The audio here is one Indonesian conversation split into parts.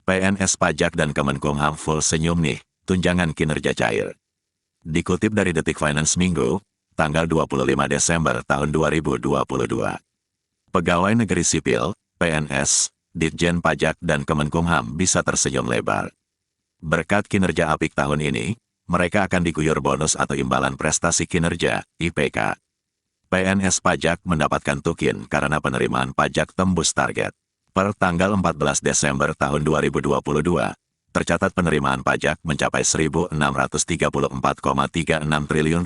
PNS Pajak dan Kemenkumham full senyum nih, tunjangan kinerja cair. Dikutip dari Detik Finance Minggu, tanggal 25 Desember tahun 2022. Pegawai negeri sipil, PNS, Ditjen Pajak dan Kemenkumham bisa tersenyum lebar. Berkat kinerja apik tahun ini, mereka akan diguyur bonus atau imbalan prestasi kinerja, IPK. PNS Pajak mendapatkan tukin karena penerimaan pajak tembus target. Per tanggal 14 Desember tahun 2022, tercatat penerimaan pajak mencapai Rp1.634,36 triliun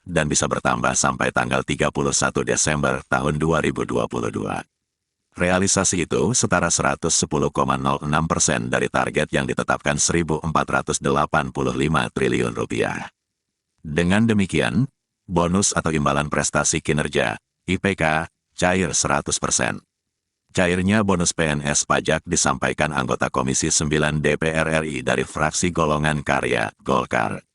dan bisa bertambah sampai tanggal 31 Desember tahun 2022. Realisasi itu setara 110,06% dari target yang ditetapkan Rp1.485 triliun. Dengan demikian, bonus atau imbalan prestasi kinerja, IPK, cair 100%. Cairnya bonus PNS Pajak disampaikan anggota Komisi 9 DPR RI dari fraksi Golongan Karya, Golkar.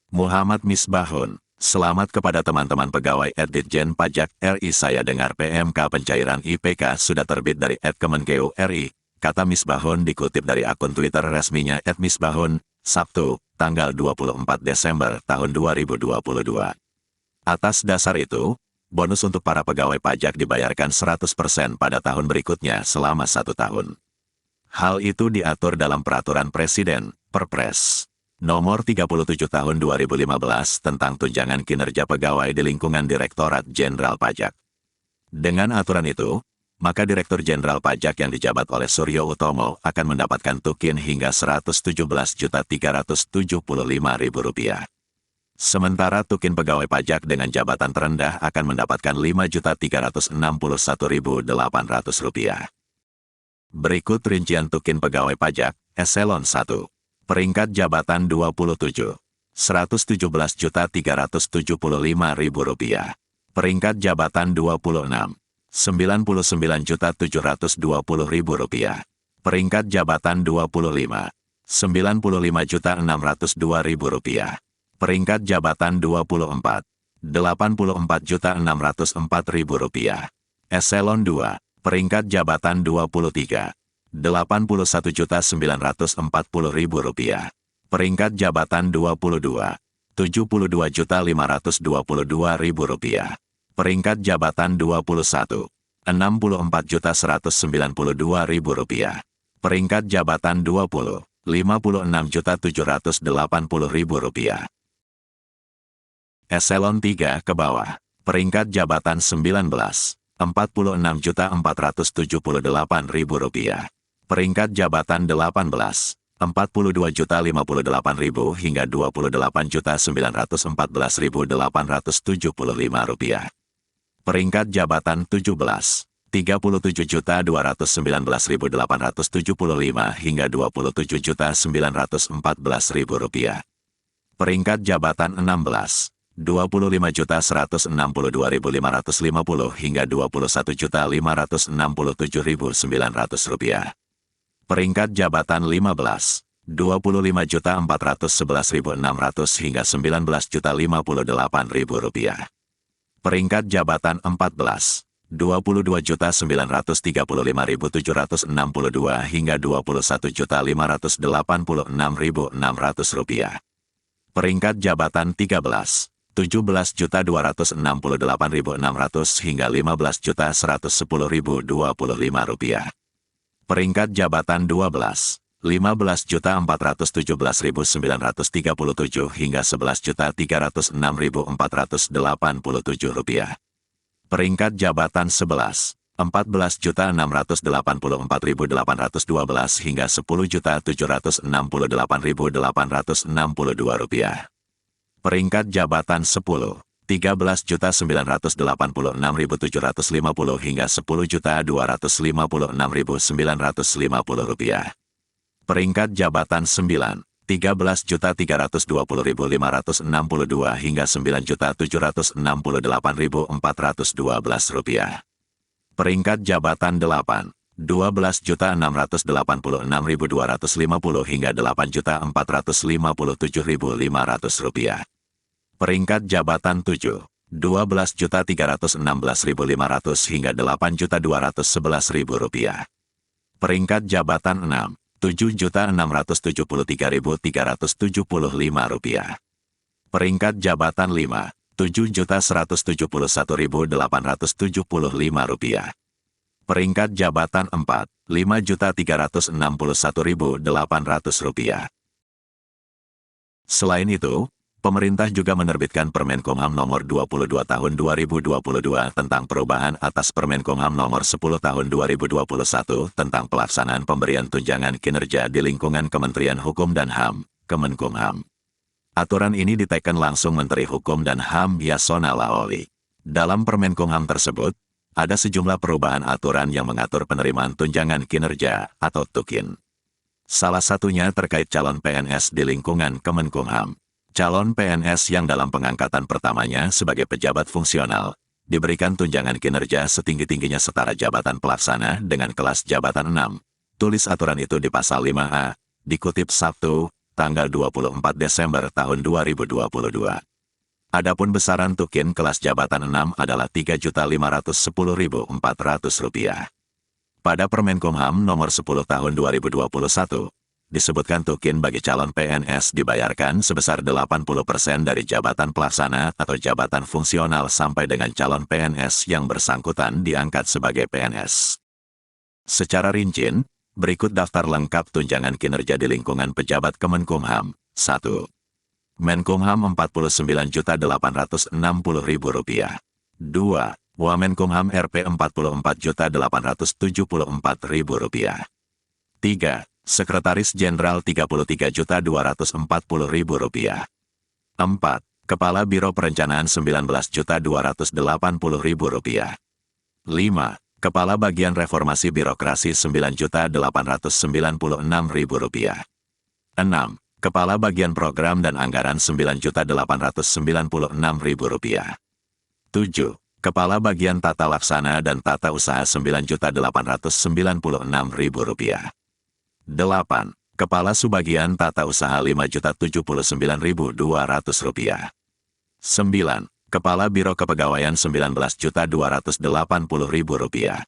Muhammad Misbahun, selamat kepada teman-teman pegawai Ditjen Pajak RI. Saya dengar PMK pencairan IPK sudah terbit dari Kemenkeu RI, kata Misbahun dikutip dari akun Twitter resminya @misbahun, Sabtu, tanggal 24 Desember tahun 2022. Atas dasar itu, bonus untuk para pegawai pajak dibayarkan 100% pada tahun berikutnya selama 1 tahun. Hal itu diatur dalam Peraturan Presiden, Perpres, Nomor 37 Tahun 2015 tentang tunjangan kinerja pegawai di lingkungan Direktorat Jenderal Pajak. Dengan aturan itu, maka Direktur Jenderal Pajak yang dijabat oleh Suryo Utomo akan mendapatkan tukin hingga Rp117.375.000. Sementara tukin pegawai pajak dengan jabatan terendah akan mendapatkan Rp5.361.800. Berikut rincian tukin pegawai pajak, Eselon 1. Peringkat jabatan 27. Rp117.375.000. Peringkat jabatan 26. Rp99.720.000. Peringkat jabatan 25. Rp95.602.000. Peringkat jabatan 24, Rp84.604.000. Eselon 2, peringkat jabatan 23, Rp81.940.000. Peringkat jabatan 22, Rp72.522.000. Peringkat jabatan 21, Rp64.192.000. Peringkat jabatan 20, Rp56.780.000. Eselon 3 ke bawah, peringkat jabatan 19, Rp42.478.000. Peringkat jabatan 18, Rp42.058.000 hingga Rp28.914.875. Peringkat jabatan 17, Rp37.219.875 hingga Rp27.914.000. Peringkat jabatan 16, Rp25.162.550 hingga Rp21.567.900. Peringkat jabatan 15, Rp25.411.600 hingga Rp19.058.000. Peringkat jabatan 14, Rp29.355.762 hingga Rp21.586.600. Peringkat jabatan 13, Rp17.268.600 hingga Rp15.110.025. Peringkat jabatan 12, Rp15.417.937 hingga Rp11.306.487. Peringkat jabatan 11, Rp14.684.812 hingga Rp10.768.862. Peringkat jabatan 10, Rp13.986.750 hingga Rp10.256.950. Peringkat jabatan 9, Rp13.320.562 hingga Rp9.768.412. Peringkat jabatan 8, Rp12.686.250 hingga Rp8.457.500. Peringkat jabatan 7. Rp12.316.500 hingga Rp8.211.000. Peringkat jabatan 6. Rp7.673.375. Peringkat jabatan 5. Rp7.171.875. Peringkat jabatan 4. Rp5.361.800. Selain itu, pemerintah juga menerbitkan Permenkumham Nomor 22 Tahun 2022 tentang perubahan atas Permenkumham Nomor 10 Tahun 2021 tentang pelaksanaan pemberian tunjangan kinerja di lingkungan Kementerian Hukum dan HAM, Kemenkumham. Aturan ini diteken langsung Menteri Hukum dan HAM Yasona Lawli. Dalam Permenkumham tersebut, ada sejumlah perubahan aturan yang mengatur penerimaan tunjangan kinerja atau TUKIN. Salah satunya terkait calon PNS di lingkungan Kemenkumham. Calon PNS yang dalam pengangkatan pertamanya sebagai pejabat fungsional, diberikan tunjangan kinerja setinggi-tingginya setara jabatan pelaksana dengan kelas jabatan 6. Tulis aturan itu di pasal 5A, dikutip Sabtu, tanggal 24 Desember tahun 2022. Adapun besaran tukin kelas jabatan 6 adalah Rp3.510.400. Pada Permenkumham Nomor 10 Tahun 2021, disebutkan tukin bagi calon PNS dibayarkan sebesar 80% dari jabatan pelaksana atau jabatan fungsional sampai dengan calon PNS yang bersangkutan diangkat sebagai PNS. Secara rinci, berikut daftar lengkap tunjangan kinerja di lingkungan pejabat Kemenkumham. 1. Menkumham Rp49.860.000. 2. Wamenkumham Rp Rp44.874.000. 3. Sekretaris Jenderal Rp33.240.000. 4. Kepala Biro Perencanaan Rp19.280.000. 5. Kepala Bagian Reformasi Birokrasi Rp9.896.000. 6. Kepala Bagian Program dan Anggaran Rp9.896.000. 7. Kepala Bagian Tata Laksana dan Tata Usaha Rp9.896.000. 8. Kepala Subbagian Tata Usaha Rp5.079.200. 9. Kepala Biro Kepegawaian Rp19.280.000.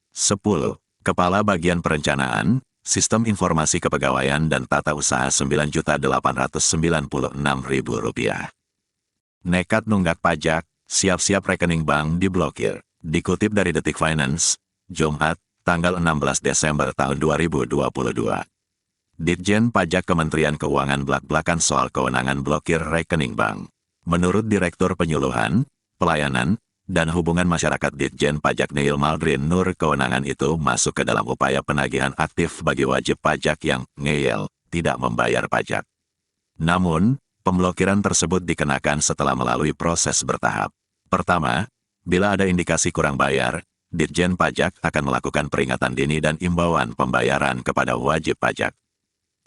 10. Kepala Bagian Perencanaan, Sistem Informasi Kepegawaian dan Tata Usaha Rp9.896.000. Nekat nunggak pajak, siap-siap rekening bank diblokir. Dikutip dari Detik Finance, Jumat, tanggal 16 Desember tahun 2022. Ditjen Pajak Kementerian Keuangan blak-blakan soal kewenangan blokir rekening bank. Menurut Direktur Penyuluhan, Pelayanan, dan Hubungan Masyarakat Ditjen Pajak Neil Maldrin Nur, kewenangan itu masuk ke dalam upaya penagihan aktif bagi wajib pajak yang ngeyel, tidak membayar pajak. Namun, pemblokiran tersebut dikenakan setelah melalui proses bertahap. Pertama, bila ada indikasi kurang bayar, Ditjen Pajak akan melakukan peringatan dini dan imbauan pembayaran kepada wajib pajak.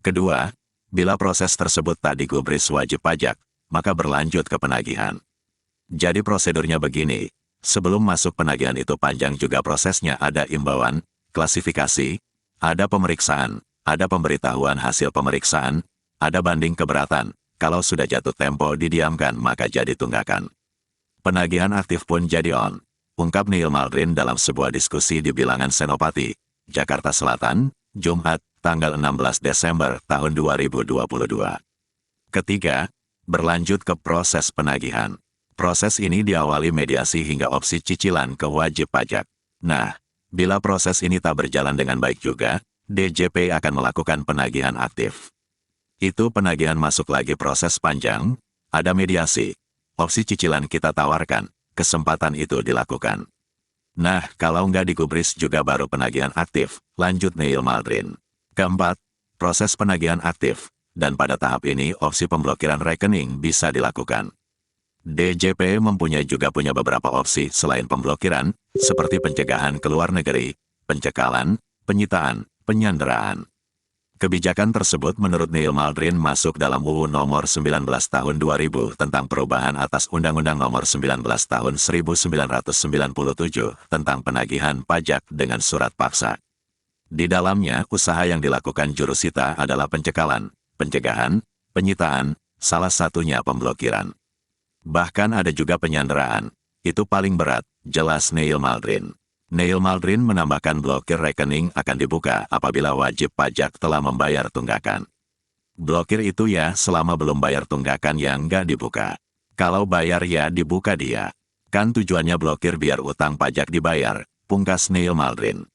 Kedua, bila proses tersebut tak digubris wajib pajak, maka berlanjut ke penagihan. Jadi prosedurnya begini, sebelum masuk penagihan itu panjang juga prosesnya, ada imbauan, klasifikasi, ada pemeriksaan, ada pemberitahuan hasil pemeriksaan, ada banding keberatan, kalau sudah jatuh tempo didiamkan maka jadi tunggakan. Penagihan aktif pun jadi on. Ungkap Neil Maldrin dalam sebuah diskusi di Bilangan Senopati, Jakarta Selatan, Jumat, tanggal 16 Desember tahun 2022. Ketiga, berlanjut ke proses penagihan. Proses ini diawali mediasi hingga opsi cicilan ke wajib pajak. Nah, bila proses ini tak berjalan dengan baik juga, DJP akan melakukan penagihan aktif. Itu penagihan masuk lagi proses panjang, ada mediasi, opsi cicilan kita tawarkan. Kesempatan itu dilakukan. Nah, kalau nggak digubris juga baru penagihan aktif, lanjut Neil Maldrin. Keempat, proses penagihan aktif, dan pada tahap ini opsi pemblokiran rekening bisa dilakukan. DJP punya beberapa opsi selain pemblokiran, seperti pencegahan ke luar negeri, pencekalan, penyitaan, penyanderaan. Kebijakan tersebut menurut Neil Maldrin masuk dalam UU Nomor 19 Tahun 2000 tentang perubahan atas Undang-Undang Nomor 19 Tahun 1997 tentang penagihan pajak dengan surat paksa. Di dalamnya, usaha yang dilakukan jurusita adalah pencekalan, pencegahan, penyitaan, salah satunya pemblokiran. Bahkan ada juga penyanderaan. Itu paling berat, jelas Neil Maldrin. Neil Maldrin menambahkan blokir rekening akan dibuka apabila wajib pajak telah membayar tunggakan. Blokir itu ya selama belum bayar tunggakan yang nggak dibuka. Kalau bayar ya dibuka dia. Kan tujuannya blokir biar utang pajak dibayar, pungkas Neil Maldrin.